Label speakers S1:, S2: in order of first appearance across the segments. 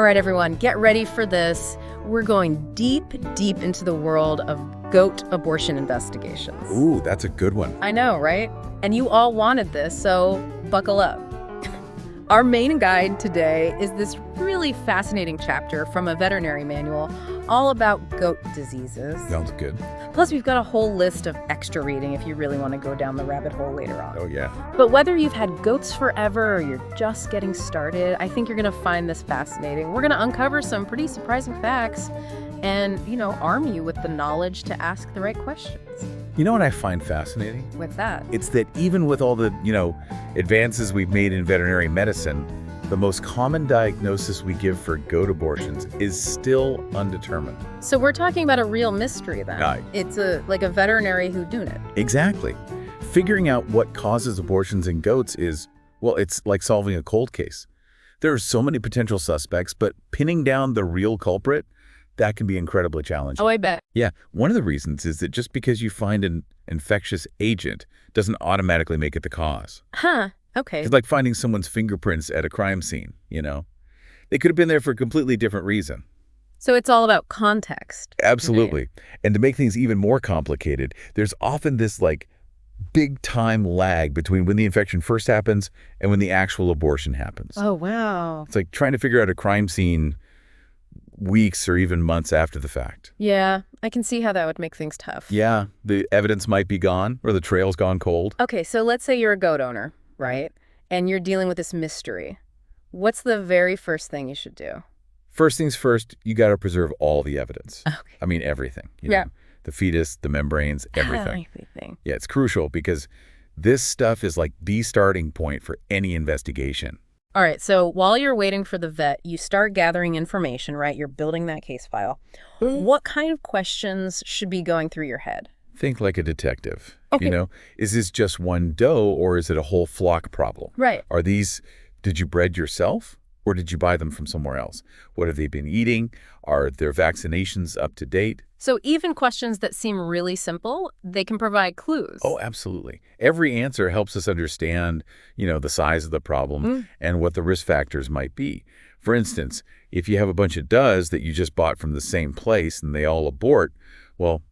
S1: right, everyone, get ready for this. We're going deep, deep into the world of goat abortion investigations.
S2: Ooh, that's a good one.
S1: I know, right? And you all wanted this, so buckle up. Our main guide today is this really fascinating chapter from a veterinary manual all about goat diseases.
S2: Sounds good.
S1: Plus, we've got a whole list of extra reading if you really want to go down the rabbit hole later on.
S2: Oh, yeah.
S1: But whether you've had goats forever or you're just getting started, I think you're going to find this fascinating. We're going to uncover some pretty surprising facts and, arm you with the knowledge to ask the right questions.
S2: You know what I find fascinating?
S1: What's that?
S2: It's that even with all the, advances we've made in veterinary medicine, the most common diagnosis we give for goat abortions is still undetermined.
S1: So we're talking about a real mystery then.
S2: Aye.
S1: It's like a veterinary whodunit.
S2: Exactly. Figuring out what causes abortions in goats is, it's like solving a cold case. There are so many potential suspects, but pinning down the real culprit, that can be incredibly challenging.
S1: Oh, I bet.
S2: Yeah, one of the reasons is that just because you find an infectious agent doesn't automatically make it the cause.
S1: Huh. Okay.
S2: It's like finding someone's fingerprints at a crime scene, They could have been there for a completely different reason.
S1: So it's all about context.
S2: Absolutely.
S1: Right?
S2: And to make things even more complicated, there's often this big time lag between when the infection first happens and when the actual abortion happens.
S1: Oh, wow.
S2: It's like trying to figure out a crime scene weeks or even months after the fact.
S1: Yeah, I can see how that would make things tough.
S2: Yeah, the evidence might be gone or the trail's gone cold.
S1: Okay, so let's say you're a goat owner, right? And you're dealing with this mystery. What's the very first thing you should do?
S2: First things first, you got to preserve all the evidence.
S1: Okay.
S2: I mean, everything.
S1: Yeah.
S2: The fetus, the membranes, everything.
S1: Everything.
S2: Yeah, it's crucial because this stuff is like the starting point for any investigation.
S1: All right, so while you're waiting for the vet, you start gathering information, right? You're building that case file. What kind of questions should be going through your head?
S2: Think like a detective.
S1: Okay.
S2: Is this just one doe or is it a whole flock problem?
S1: Right.
S2: Did you bred yourself or did you buy them from somewhere else? What have they been eating? Are their vaccinations up to date?
S1: So even questions that seem really simple, they can provide clues.
S2: Oh, absolutely. Every answer helps us understand, the size of the problem and what the risk factors might be. For instance, if you have a bunch of does that you just bought from the same place and they all abort,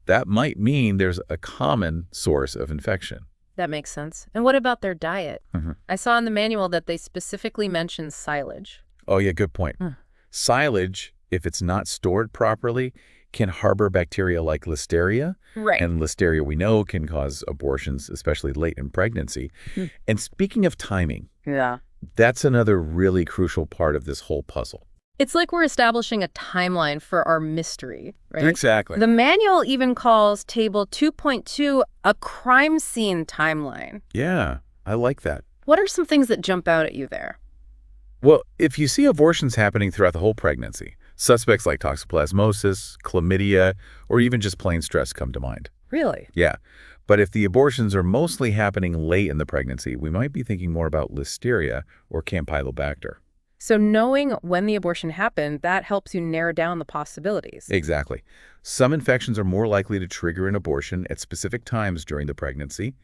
S2: that might mean there's a common source of infection.
S1: That makes sense. And what about their diet?
S2: Mm-hmm.
S1: I saw in the manual that they specifically mentioned silage.
S2: Oh, yeah, good point. Silage, if it's not stored properly, can harbor bacteria like Listeria.
S1: Right.
S2: And Listeria, we know, can cause abortions, especially late in pregnancy. And speaking of timing,
S1: Yeah.
S2: that's another really crucial part of this whole puzzle.
S1: It's like we're establishing a timeline for our mystery, right?
S2: Exactly.
S1: The manual even calls Table 2.2 a crime scene timeline.
S2: Yeah, I like that.
S1: What are some things that jump out at you there?
S2: Well, if you see abortions happening throughout the whole pregnancy, suspects like toxoplasmosis, chlamydia, or even just plain stress come to mind.
S1: Really?
S2: Yeah. But if the abortions are mostly happening late in the pregnancy, we might be thinking more about Listeria or Campylobacter.
S1: So knowing when the abortion happened, that helps you narrow down the possibilities.
S2: Exactly. Some infections are more likely to trigger an abortion at specific times during the pregnancy.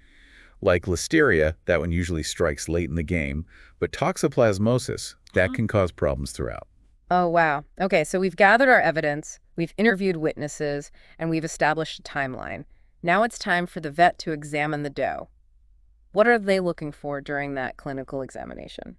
S2: Like Listeria, that one usually strikes late in the game, but toxoplasmosis, that can cause problems throughout.
S1: Oh, wow. Okay, so we've gathered our evidence, we've interviewed witnesses, and we've established a timeline. Now it's time for the vet to examine the doe. What are they looking for during that clinical examination?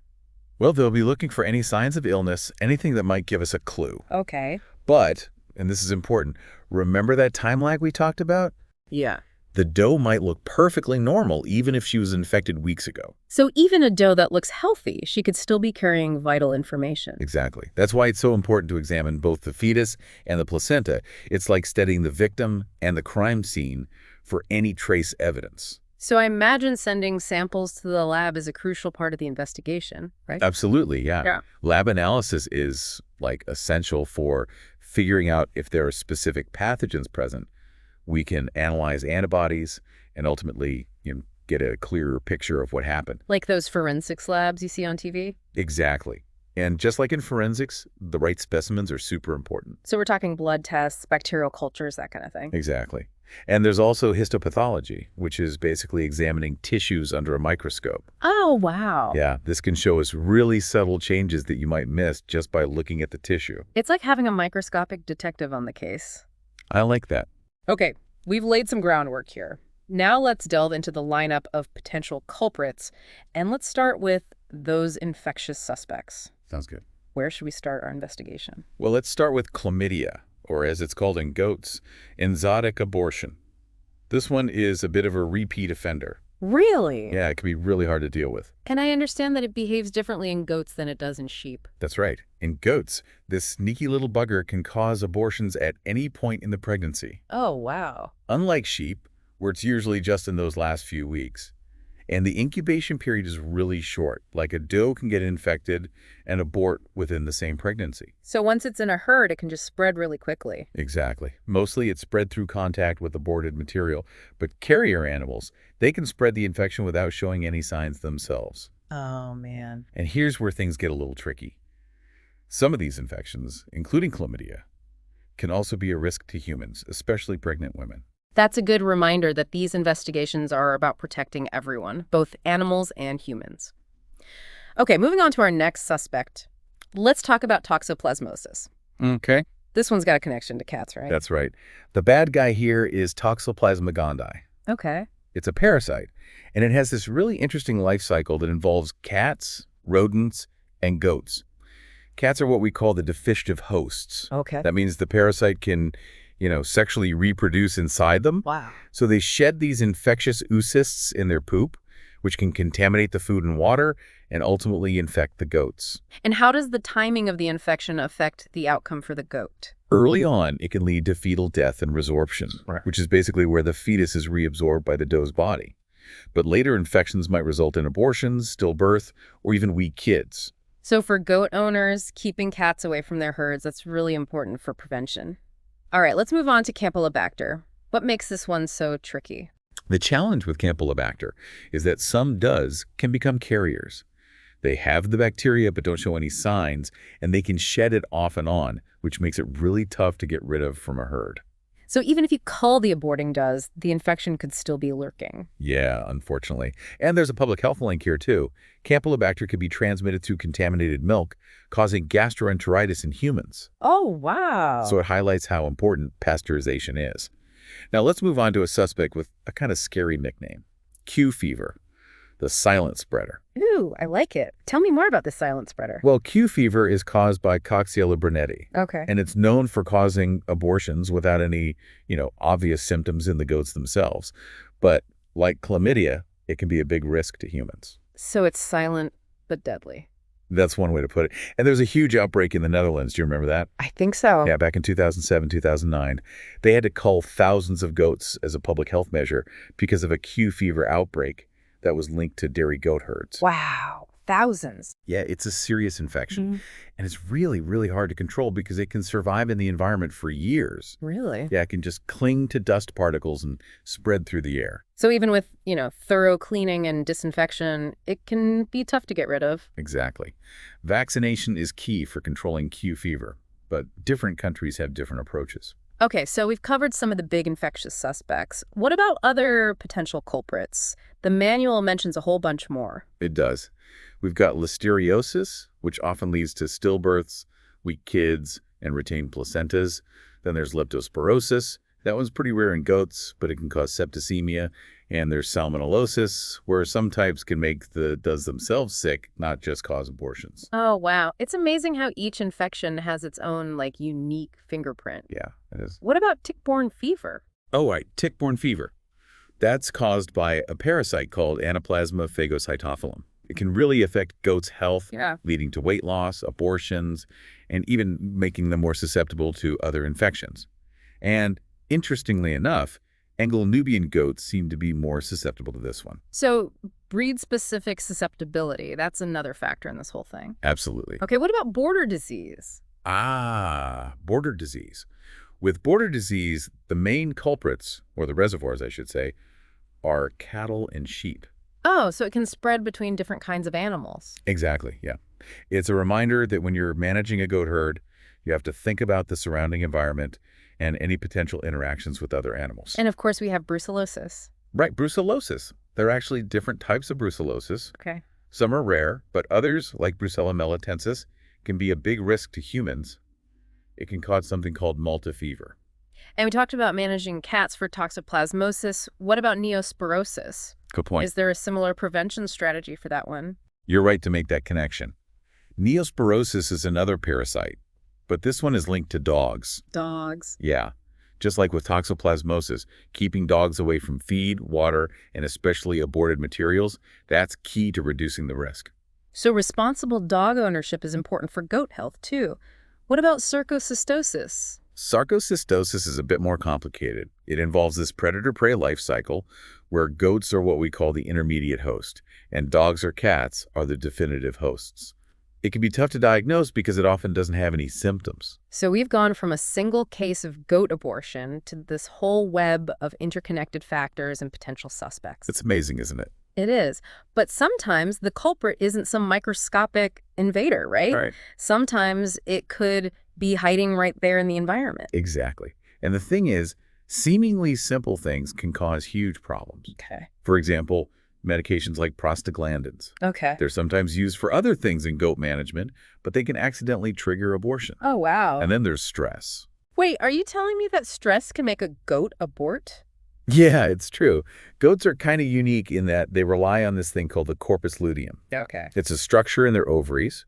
S2: Well, they'll be looking for any signs of illness, anything that might give us a clue.
S1: Okay.
S2: But, and this is important, remember that time lag we talked about?
S1: Yeah.
S2: The doe might look perfectly normal even if she was infected weeks ago.
S1: So even a doe that looks healthy, she could still be carrying vital information.
S2: Exactly. That's why it's so important to examine both the fetus and the placenta. It's like studying the victim and the crime scene for any trace evidence.
S1: So I imagine sending samples to the lab is a crucial part of the investigation, right?
S2: Absolutely, yeah. Lab analysis is essential for figuring out if there are specific pathogens present. We can analyze antibodies and ultimately get a clearer picture of what happened.
S1: Like those forensics labs you see on TV?
S2: Exactly. And just like in forensics, the right specimens are super important.
S1: So we're talking blood tests, bacterial cultures, that kind of thing.
S2: Exactly. And there's also histopathology, which is basically examining tissues under a microscope.
S1: Oh, wow.
S2: Yeah, this can show us really subtle changes that you might miss just by looking at the tissue.
S1: It's like having a microscopic detective on the case.
S2: I like that.
S1: Okay, we've laid some groundwork here. Now let's delve into the lineup of potential culprits, and let's start with those infectious suspects.
S2: Sounds good.
S1: Where should we start our investigation?
S2: Well, let's start with chlamydia, or as it's called in goats, enzootic abortion. This one is a bit of a repeat offender.
S1: Really?
S2: Yeah, it can be really hard to deal with.
S1: And I understand that it behaves differently in goats than it does in sheep.
S2: That's right. In goats, this sneaky little bugger can cause abortions at any point in the pregnancy.
S1: Oh, wow.
S2: Unlike sheep, where it's usually just in those last few weeks. And the incubation period is really short, like a doe can get infected and abort within the same pregnancy.
S1: So once it's in a herd, it can just spread really quickly.
S2: Exactly. Mostly it's spread through contact with aborted material, but carrier animals, they can spread the infection without showing any signs themselves.
S1: Oh, man.
S2: And here's where things get a little tricky. Some of these infections, including chlamydia, can also be a risk to humans, especially pregnant women.
S1: That's a good reminder that these investigations are about protecting everyone, both animals and humans. Okay, moving on to our next suspect. Let's talk about toxoplasmosis.
S2: Okay.
S1: This one's got a connection to cats, right?
S2: That's right. The bad guy here is Toxoplasma gondii.
S1: Okay.
S2: It's a parasite, and it has this really interesting life cycle that involves cats, rodents, and goats. Cats are what we call the deficitive hosts.
S1: Okay.
S2: That means the parasite can, sexually reproduce inside them.
S1: Wow.
S2: So they shed these infectious oocysts in their poop, which can contaminate the food and water and ultimately infect the goats.
S1: And how does the timing of the infection affect the outcome for the goat?
S2: Early on, it can lead to fetal death and resorption,
S1: Right.
S2: which is basically where the fetus is reabsorbed by the doe's body. But later infections might result in abortions, stillbirth, or even weak kids.
S1: So for goat owners, keeping cats away from their herds, that's really important for prevention. All right, let's move on to Campylobacter. What makes this one so tricky?
S2: The challenge with Campylobacter is that some does can become carriers. They have the bacteria but don't show any signs, and they can shed it off and on, which makes it really tough to get rid of from a herd.
S1: So even if you cull the aborting does, the infection could still be lurking.
S2: Yeah, unfortunately. And there's a public health link here, too. Campylobacter can be transmitted through contaminated milk, causing gastroenteritis in humans.
S1: Oh, wow.
S2: So it highlights how important pasteurization is. Now let's move on to a suspect with a kind of scary nickname, Q fever, the silent spreader.
S1: Ooh, I like it. Tell me more about the silent spreader.
S2: Well, Q fever is caused by Coxiella burnetii,
S1: Okay.
S2: and it's known for causing abortions without any, obvious symptoms in the goats themselves. But like chlamydia, it can be a big risk to humans.
S1: So it's silent but deadly.
S2: That's one way to put it. And there's a huge outbreak in the Netherlands. Do you remember that?
S1: I think so.
S2: Yeah, back in 2007, 2009. They had to cull thousands of goats as a public health measure because of a Q fever outbreak that was linked to dairy goat herds.
S1: Wow. Thousands.
S2: Yeah, it's a serious infection. And it's really, really hard to control because it can survive in the environment for years.
S1: Really?
S2: Yeah, it can just cling to dust particles and spread through the air.
S1: So even with, thorough cleaning and disinfection, it can be tough to get rid of.
S2: Exactly. Vaccination is key for controlling Q fever, but different countries have different approaches.
S1: Okay, so we've covered some of the big infectious suspects. What about other potential culprits? The manual mentions a whole bunch more.
S2: It does. We've got listeriosis, which often leads to stillbirths, weak kids, and retained placentas. Then there's leptospirosis. That one's pretty rare in goats, but it can cause septicemia. And there's salmonellosis, where some types can make the does themselves sick, not just cause abortions.
S1: Oh, wow. It's amazing how each infection has its own, unique fingerprint.
S2: Yeah, it is.
S1: What about tick-borne fever?
S2: Oh, right, tick-borne fever. That's caused by a parasite called Anaplasma phagocytophilum. It can really affect goats' health, leading to weight loss, abortions, and even making them more susceptible to other infections. And interestingly enough, Anglo-Nubian goats seem to be more susceptible to this one.
S1: So breed-specific susceptibility, that's another factor in this whole thing.
S2: Absolutely.
S1: Okay, what about border disease?
S2: Border disease. With border disease, the main culprits, or the reservoirs, I should say, are cattle and sheep.
S1: Oh, so it can spread between different kinds of animals.
S2: Exactly, yeah. It's a reminder that when you're managing a goat herd, you have to think about the surrounding environment and any potential interactions with other animals.
S1: And of course, we have brucellosis.
S2: Right, brucellosis. There are actually different types of brucellosis.
S1: Okay.
S2: Some are rare, but others, like Brucella melitensis, can be a big risk to humans. It can cause something called Malta fever.
S1: And we talked about managing cats for toxoplasmosis. What about neosporosis?
S2: Good point.
S1: Is there a similar prevention strategy for that one?
S2: You're right to make that connection. Neosporosis is another parasite, but this one is linked to dogs.
S1: Dogs.
S2: Yeah. Just like with toxoplasmosis, keeping dogs away from feed, water, and especially aborted materials, that's key to reducing the risk.
S1: So responsible dog ownership is important for goat health, too. What about sarcocystosis?
S2: Sarcocystosis is a bit more complicated. It involves this predator-prey life cycle where goats are what we call the intermediate host, and dogs or cats are the definitive hosts. It can be tough to diagnose because it often doesn't have any symptoms.
S1: So we've gone from a single case of goat abortion to this whole web of interconnected factors and potential suspects.
S2: It's amazing, isn't it?
S1: It is. But sometimes the culprit isn't some microscopic invader, right?
S2: Right.
S1: Sometimes it could be hiding right there in the environment.
S2: Exactly. And the thing is, seemingly simple things can cause huge problems.
S1: Okay.
S2: For example, medications like prostaglandins.
S1: Okay.
S2: They're sometimes used for other things in goat management, but they can accidentally trigger abortion.
S1: Oh, wow.
S2: And then there's stress.
S1: Wait, are you telling me that stress can make a goat abort?
S2: Yeah, it's true. Goats are kind of unique in that they rely on this thing called the corpus luteum.
S1: Okay.
S2: It's a structure in their ovaries,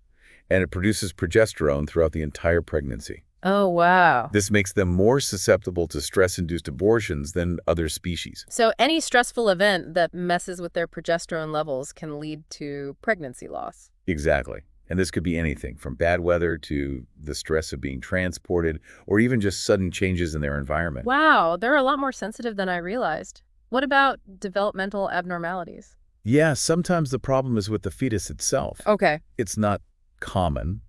S2: and it produces progesterone throughout the entire pregnancy.
S1: Oh, wow.
S2: This makes them more susceptible to stress-induced abortions than other species.
S1: So any stressful event that messes with their progesterone levels can lead to pregnancy loss.
S2: Exactly. And this could be anything from bad weather to the stress of being transported or even just sudden changes in their environment.
S1: Wow, they're a lot more sensitive than I realized. What about developmental abnormalities?
S2: Yeah, sometimes the problem is with the fetus itself.
S1: Okay.
S2: It's not common,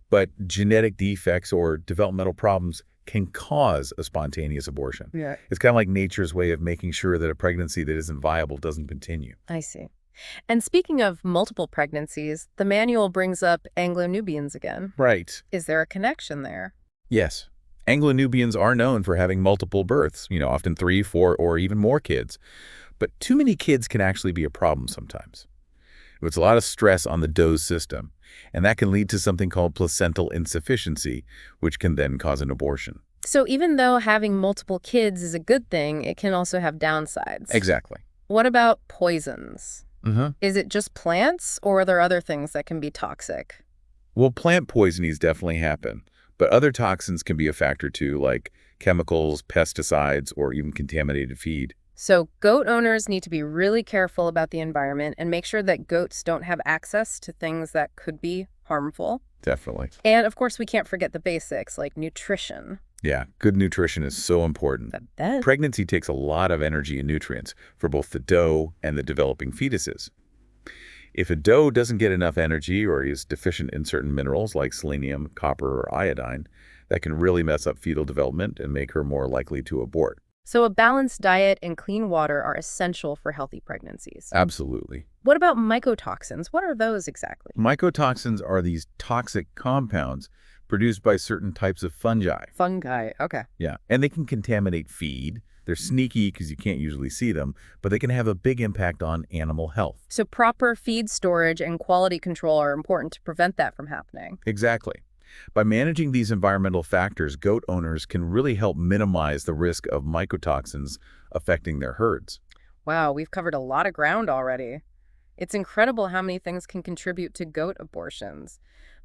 S2: but genetic defects or developmental problems can cause a spontaneous abortion.
S1: Yeah.
S2: It's kind of like nature's way of making sure that a pregnancy that isn't viable doesn't continue.
S1: I see. And speaking of multiple pregnancies, the manual brings up Anglo-Nubians again.
S2: Right.
S1: Is there a connection there?
S2: Yes. Anglo-Nubians are known for having multiple births, often 3, 4, or even more kids. But too many kids can actually be a problem sometimes. It's a lot of stress on the doe's system, and that can lead to something called placental insufficiency, which can then cause an abortion.
S1: So even though having multiple kids is a good thing, it can also have downsides.
S2: Exactly.
S1: What about poisons?
S2: Mm-hmm.
S1: Is it just plants, or are there other things that can be toxic?
S2: Well, plant poisonings definitely happen, but other toxins can be a factor too, like chemicals, pesticides, or even contaminated feed.
S1: So goat owners need to be really careful about the environment and make sure that goats don't have access to things that could be harmful.
S2: Definitely.
S1: And of course, we can't forget the basics like nutrition.
S2: Yeah, good nutrition is so important.
S1: I bet.
S2: Pregnancy takes a lot of energy and nutrients for both the doe and the developing fetuses. If a doe doesn't get enough energy or is deficient in certain minerals like selenium, copper, or iodine, that can really mess up fetal development and make her more likely to abort.
S1: So a balanced diet and clean water are essential for healthy pregnancies.
S2: Absolutely.
S1: What about mycotoxins? What are those exactly?
S2: Mycotoxins are these toxic compounds produced by certain types of fungi.
S1: Fungi, okay.
S2: Yeah, and they can contaminate feed. They're sneaky because you can't usually see them, but they can have a big impact on animal health.
S1: So proper feed storage and quality control are important to prevent that from happening.
S2: Exactly. By managing these environmental factors, goat owners can really help minimize the risk of mycotoxins affecting their herds.
S1: Wow, we've covered a lot of ground already. It's incredible how many things can contribute to goat abortions.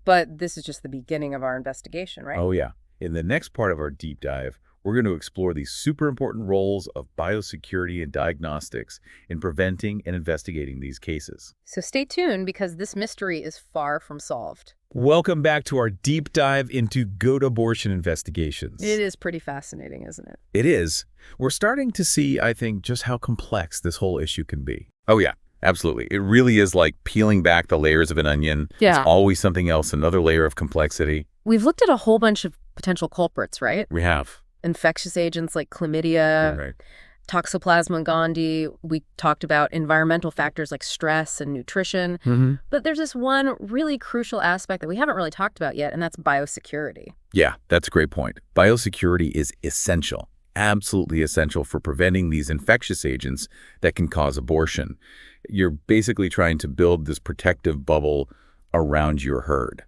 S1: But this is just the beginning of our investigation, right?
S2: Oh, yeah. In the next part of our deep dive, we're going to explore the super important roles of biosecurity and diagnostics in preventing and investigating these cases.
S1: So stay tuned because this mystery is far from solved.
S3: Welcome back to our deep dive into goat abortion investigations.
S1: It is pretty fascinating, isn't it?
S2: It is. We're starting to see, I think, just how complex this whole issue can be. Oh, yeah. Absolutely. It really is like peeling back the layers of an onion.
S1: Yeah.
S2: It's always something else, another layer of complexity.
S1: We've looked at a whole bunch of potential culprits, right?
S2: We have.
S1: Infectious agents like chlamydia,
S2: Right.
S1: Toxoplasma gondii. We talked about environmental factors like stress and nutrition.
S2: Mm-hmm.
S1: But there's this one really crucial aspect that we haven't really talked about yet, and that's biosecurity.
S2: Yeah, that's a great point. Biosecurity is essential, absolutely essential for preventing these infectious agents that can cause abortion. You're basically trying to build this protective bubble around your herd.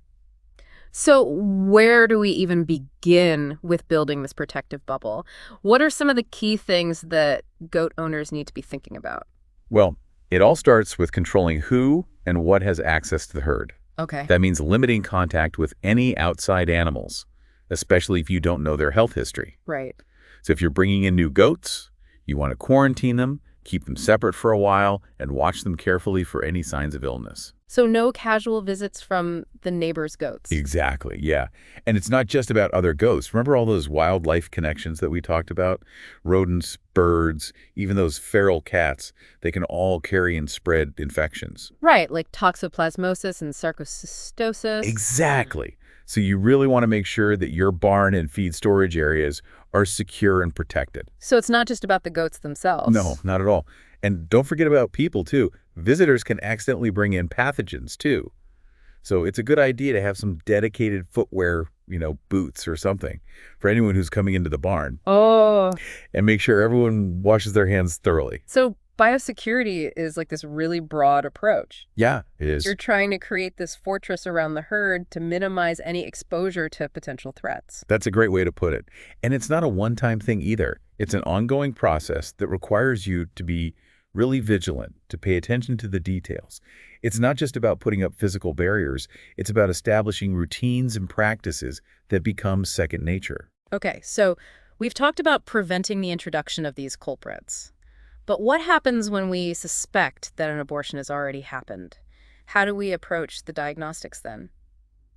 S1: So where do we even begin with building this protective bubble? What are some of the key things that goat owners need to be thinking about?
S2: Well, it all starts with controlling who and what has access to the herd.
S1: Okay.
S2: That means limiting contact with any outside animals, especially if you don't know their health history.
S1: Right.
S2: So if you're bringing in new goats, you want to quarantine them, keep them separate for a while, and watch them carefully for any signs of illness.
S1: So no casual visits from the neighbor's goats.
S2: Exactly, yeah. And it's not just about other goats. Remember all those wildlife connections that we talked about? Rodents, birds, even those feral cats, they can all carry and spread infections.
S1: Right, like toxoplasmosis and sarcoidosis.
S2: Exactly. So you really want to make sure that your barn and feed storage areas are secure and protected.
S1: So it's not just about the goats themselves.
S2: No, not at all. And don't forget about people, too. Visitors can accidentally bring in pathogens, too. So it's a good idea to have some dedicated footwear, boots or something for anyone who's coming into the barn.
S1: Oh.
S2: And make sure everyone washes their hands thoroughly.
S1: So biosecurity is like this really broad approach.
S2: Yeah, it is.
S1: You're trying to create this fortress around the herd to minimize any exposure to potential threats.
S2: That's a great way to put it. And it's not a one-time thing either. It's an ongoing process that requires you to be really vigilant, to pay attention to the details. It's not just about putting up physical barriers. It's about establishing routines and practices that become second nature.
S1: Okay, so we've talked about preventing the introduction of these culprits. But what happens when we suspect that an abortion has already happened? How do we approach the diagnostics then?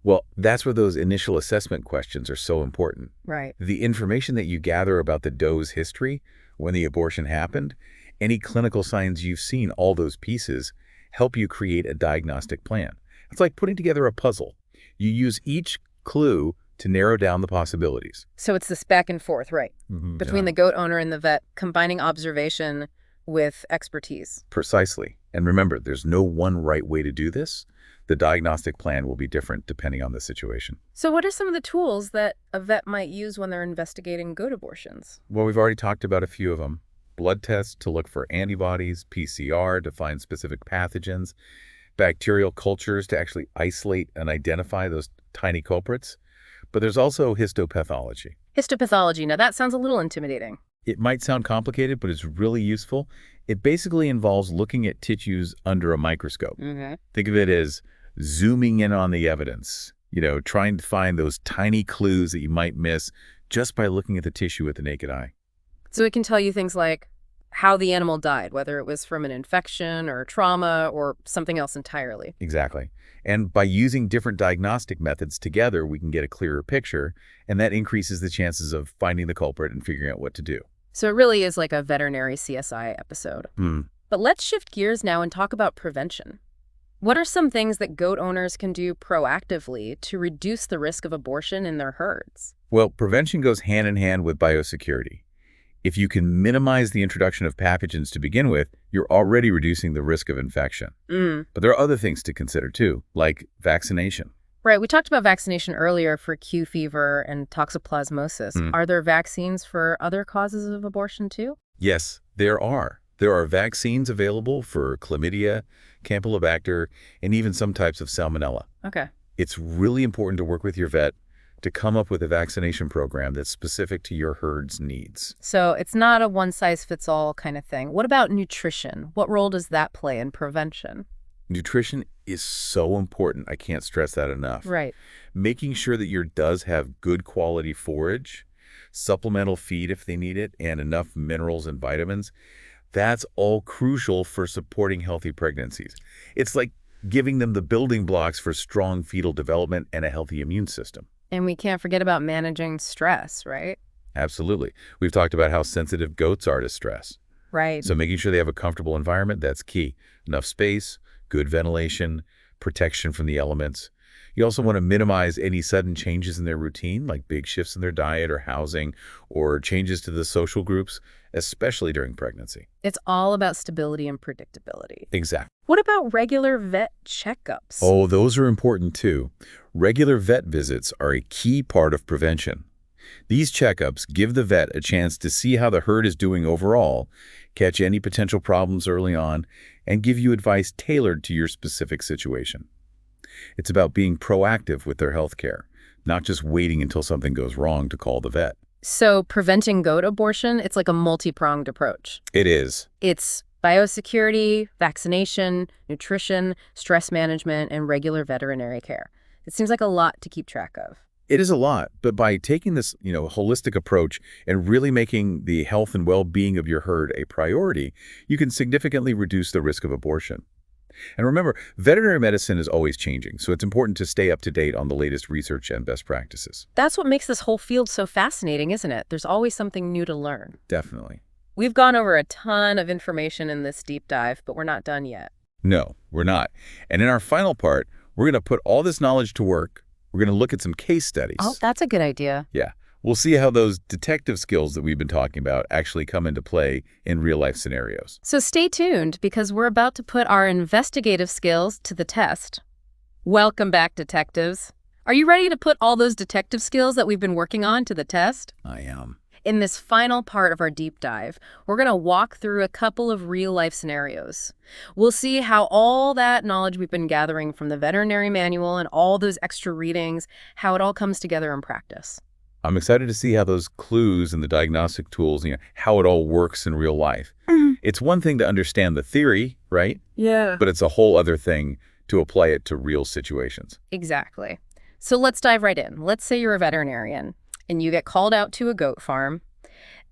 S2: Well, that's where those initial assessment questions are so important.
S1: Right.
S2: The information that you gather about the doe's history, when the abortion happened, any clinical signs you've seen, all those pieces, help you create a diagnostic plan. It's like putting together a puzzle. You use each clue to narrow down the possibilities.
S1: So it's this back and forth, right? Between the goat owner and the vet, combining observation with expertise.
S2: Precisely. And remember, there's no one right way to do this. The diagnostic plan will be different depending on the situation.
S1: So what are some of the tools that a vet might use when they're investigating goat abortions?
S2: Well, we've already talked about a few of them. Blood tests to look for antibodies, PCR to find specific pathogens, bacterial cultures to actually isolate and identify those tiny culprits. But there's also histopathology.
S1: Histopathology. Now that sounds a little intimidating.
S2: It might sound complicated, but it's really useful. It basically involves looking at tissues under a microscope. Think of it as zooming in on the evidence, trying to find those tiny clues that you might miss just by looking at the tissue with the naked eye.
S1: So it can tell you things like how the animal died, whether it was from an infection or trauma or something else entirely.
S2: Exactly. And by using different diagnostic methods together, we can get a clearer picture, and that increases the chances of finding the culprit and figuring out what to do.
S1: So it really is like a veterinary CSI episode. But let's shift gears now and talk about prevention. What are some things that goat owners can do proactively to reduce the risk of abortion in their herds?
S2: Well, prevention goes hand in hand with biosecurity. If you can minimize the introduction of pathogens to begin with, you're already reducing the risk of infection. But there are other things to consider too, like vaccination.
S1: Right. We talked about vaccination earlier for Q fever and toxoplasmosis. Are there vaccines for other causes of abortion too?
S2: Yes, there are. There are vaccines available for chlamydia, campylobacter, and even some types of salmonella.
S1: Okay.
S2: It's really important to work with your vet to come up with a vaccination program that's specific to your herd's needs.
S1: So it's not a one-size-fits-all kind of thing. What about nutrition? What role does that play in prevention?
S2: Nutrition is so important. I can't stress that enough.
S1: Right.
S2: Making sure that your does have good quality forage, supplemental feed if they need it, and enough minerals and vitamins, that's all crucial for supporting healthy pregnancies. It's like giving them the building blocks for strong fetal development and a healthy immune system.
S1: And we can't forget about managing stress, right?
S2: Absolutely. We've talked about how sensitive goats are to stress.
S1: Right.
S2: So making sure they have a comfortable environment, that's key. Enough space, good ventilation, protection from the elements. You also want to minimize any sudden changes in their routine, like big shifts in their diet or housing, or changes to the social groups, especially during pregnancy.
S1: It's all about stability and predictability.
S2: Exactly.
S1: What about regular vet checkups?
S2: Oh, those are important too. Regular vet visits are a key part of prevention. These checkups give the vet a chance to see how the herd is doing overall, catch any potential problems early on, and give you advice tailored to your specific situation. It's about being proactive with their health care, not just waiting until something goes wrong to call the vet.
S1: So preventing goat abortion, it's like a multi-pronged approach.
S2: It is.
S1: It's biosecurity, vaccination, nutrition, stress management, and regular veterinary care. It seems like a lot to keep track of.
S2: It is a lot, but by taking this, holistic approach and really making the health and well-being of your herd a priority, you can significantly reduce the risk of abortion. And remember, veterinary medicine is always changing, so it's important to stay up to date on the latest research and best practices.
S1: That's what makes this whole field so fascinating, isn't it? There's always something new to learn.
S2: Definitely.
S1: We've gone over a ton of information in this deep dive, but we're not done yet.
S2: No, we're not. And in our final part, we're going to put all this knowledge to work. We're going to look at some case studies.
S1: Oh, that's a good idea.
S2: Yeah. We'll see how those detective skills that we've been talking about actually come into play in real-life scenarios.
S1: So stay tuned, because we're about to put our investigative skills to the test. Welcome back, detectives. Are you ready to put all those detective skills that we've been working on to the test?
S2: I am.
S1: In this final part of our deep dive, we're going to walk through a couple of real-life scenarios. We'll see how all that knowledge we've been gathering from the veterinary manual and all those extra readings, how it all comes together in practice.
S2: I'm excited to see how those clues and the diagnostic tools, how it all works in real life. It's one thing to understand the theory, right?
S1: Yeah.
S2: But it's a whole other thing to apply it to real situations.
S1: Exactly. So let's dive right in. Let's say you're a veterinarian and you get called out to a goat farm,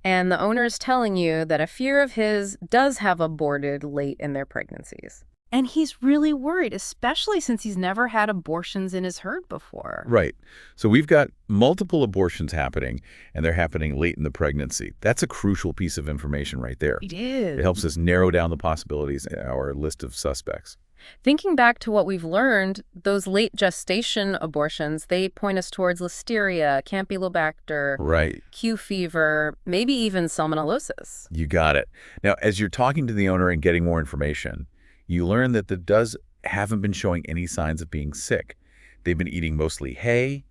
S1: and the owner is telling you that a fear of his does have aborted late in their pregnancies. And he's really worried, especially since he's never had abortions in his herd before.
S2: Right. So we've got multiple abortions happening, and they're happening late in the pregnancy. That's a crucial piece of information right there.
S1: It is.
S2: It helps us narrow down the possibilities in our list of suspects.
S1: Thinking back to what we've learned, those late gestation abortions, they point us towards listeria, campylobacter,
S2: Right.
S1: Q fever, maybe even salmonellosis.
S2: You got it. Now, as you're talking to the owner and getting more information, you learn that the does haven't been showing any signs of being sick. They've been eating mostly hay,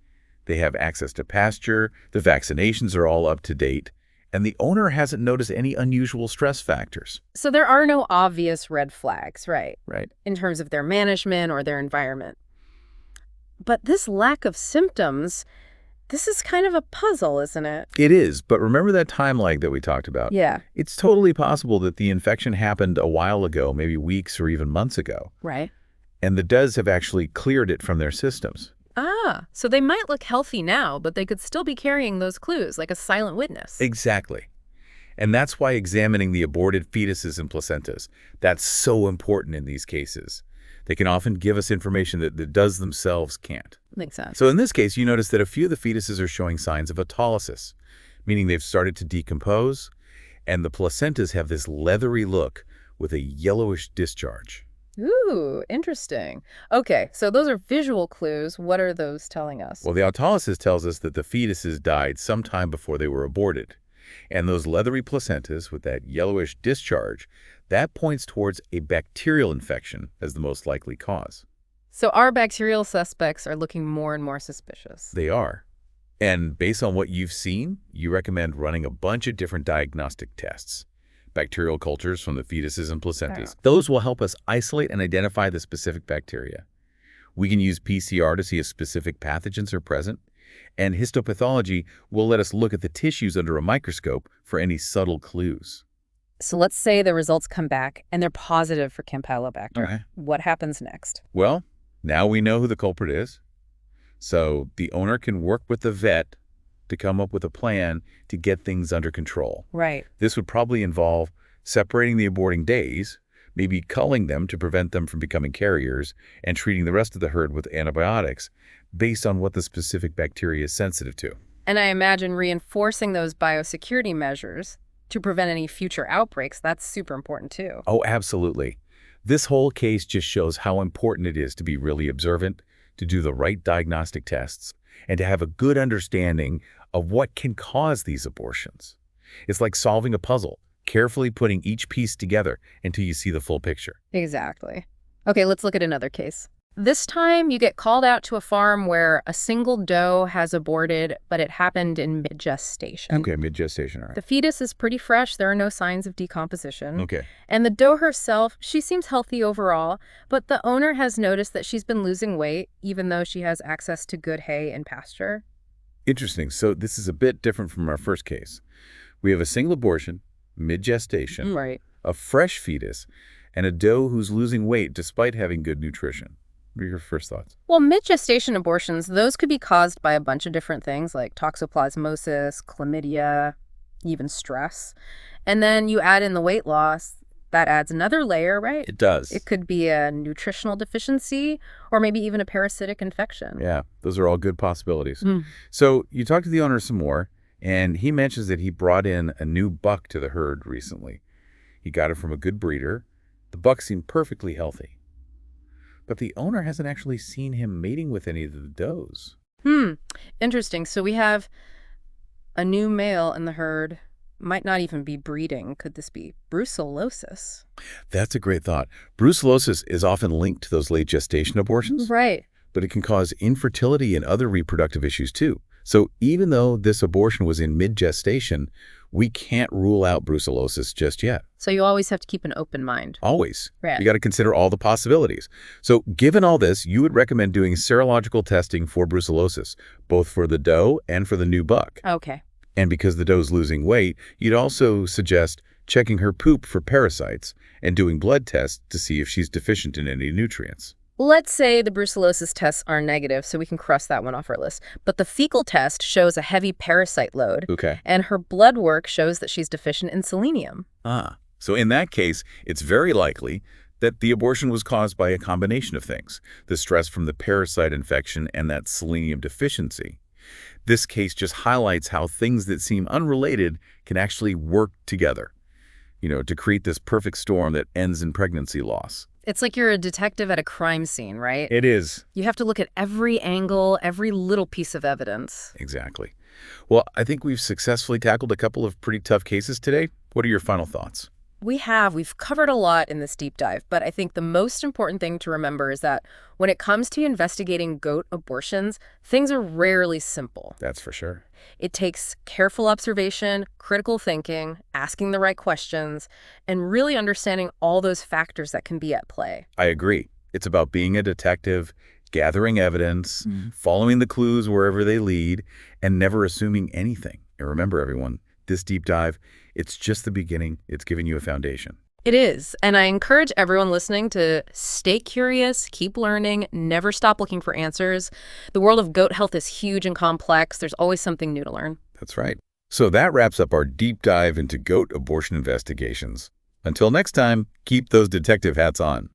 S2: they have access to pasture, the vaccinations are all up to date, and the owner hasn't noticed any unusual stress factors.
S1: So there are no obvious red flags, right?
S2: Right.
S1: In terms of their management or their environment. But this lack of symptoms, this is kind of a puzzle, isn't it?
S2: It is, but remember that time lag that we talked about?
S1: Yeah.
S2: It's totally possible that the infection happened a while ago, maybe weeks or even months ago,
S1: Right.
S2: and the does have actually cleared it from their systems.
S1: Ah, so they might look healthy now, but they could still be carrying those clues, like a silent witness.
S2: Exactly. And that's why examining the aborted fetuses and placentas, that's so important in these cases. They can often give us information that the does themselves can't.
S1: Makes sense.
S2: So in this case, you notice that a few of the fetuses are showing signs of autolysis, meaning they've started to decompose, and the placentas have this leathery look with a yellowish discharge.
S1: Ooh, interesting. Okay, so those are visual clues. What are those telling us?
S2: Well, the autolysis tells us that the fetuses died sometime before they were aborted. And those leathery placentas with that yellowish discharge, that points towards a bacterial infection as the most likely cause.
S1: So our bacterial suspects are looking more and more suspicious.
S2: They are. And based on what you've seen, you recommend running a bunch of different diagnostic tests. Bacterial cultures from the fetuses and placentas. Those will help us isolate and identify the specific bacteria. We can use PCR to see if specific pathogens are present, and histopathology will let us look at the tissues under a microscope for any subtle clues.
S1: So let's say the results come back and they're positive for Campylobacter.
S2: Okay.
S1: What happens next?
S2: Well, now we know who the culprit is. So the owner can work with the vet to come up with a plan to get things under control.
S1: Right.
S2: This would probably involve separating the aborting days, maybe culling them to prevent them from becoming carriers, and treating the rest of the herd with antibiotics based on what the specific bacteria is sensitive to.
S1: And I imagine reinforcing those biosecurity measures to prevent any future outbreaks, that's super important too.
S2: Oh, absolutely. This whole case just shows how important it is to be really observant, to do the right diagnostic tests, and to have a good understanding of what can cause these abortions. It's like solving a puzzle, carefully putting each piece together until you see the full picture.
S1: Exactly. Okay, let's look at another case. This time, you get called out to a farm where a single doe has aborted, but it happened in mid-gestation.
S2: Okay, mid-gestation, all right.
S1: The fetus is pretty fresh. There are no signs of decomposition.
S2: Okay.
S1: And the doe herself, she seems healthy overall, but the owner has noticed that she's been losing weight, even though she has access to good hay and pasture.
S2: Interesting. So this is a bit different from our first case. We have a single abortion, mid-gestation,
S1: Right.
S2: a fresh fetus, and a doe who's losing weight despite having good nutrition. What are your first thoughts?
S1: Well, mid-gestation abortions, those could be caused by a bunch of different things like toxoplasmosis, chlamydia, even stress. And then you add in the weight loss, that adds another layer, right?
S2: It does.
S1: It could be a nutritional deficiency or maybe even a parasitic infection.
S2: Yeah, those are all good possibilities.
S1: Mm.
S2: So you talk to the owner some more, and he mentions that he brought in a new buck to the herd recently. He got it from a good breeder. The buck seemed perfectly healthy. But the owner hasn't actually seen him mating with any of the does.
S1: Interesting. So we have a new male in the herd, might not even be breeding. Could this be brucellosis?
S2: That's a great thought. Brucellosis is often linked to those late gestation abortions,
S1: Right.
S2: but it can cause infertility and other reproductive issues too. So even though this abortion was in mid-gestation, we can't rule out brucellosis just yet.
S1: So you always have to keep an open mind.
S2: Always.
S1: Right.
S2: You got to consider all the possibilities. So given all this, you would recommend doing serological testing for brucellosis, both for the doe and for the new buck.
S1: Okay.
S2: And because the doe's losing weight, you'd also suggest checking her poop for parasites and doing blood tests to see if she's deficient in any nutrients.
S1: Let's say the brucellosis tests are negative, so we can cross that one off our list. But the fecal test shows a heavy parasite load,
S2: Okay.
S1: and her blood work shows that she's deficient in selenium.
S2: So in that case, it's very likely that the abortion was caused by a combination of things, the stress from the parasite infection and that selenium deficiency. This case just highlights how things that seem unrelated can actually work together, to create this perfect storm that ends in pregnancy loss.
S1: It's like you're a detective at a crime scene, right?
S2: It is.
S1: You have to look at every angle, every little piece of evidence.
S2: Exactly. Well, I think we've successfully tackled a couple of pretty tough cases today. What are your final thoughts?
S1: We've covered a lot in this deep dive, but I think the most important thing to remember is that when it comes to investigating goat abortions, things are rarely simple.
S2: That's for sure.
S1: It takes careful observation, critical thinking, asking the right questions, and really understanding all those factors that can be at play.
S2: I agree. It's about being a detective, gathering evidence, following the clues wherever they lead, and never assuming anything. And remember, everyone, this deep dive, it's just the beginning. It's giving you a foundation.
S1: It is, and I encourage everyone listening to stay curious, keep learning, never stop looking for answers. The world of goat health is huge and complex. There's always something new to learn.
S2: That's right. So that wraps up our deep dive into goat abortion investigations. Until next time, keep those detective hats on.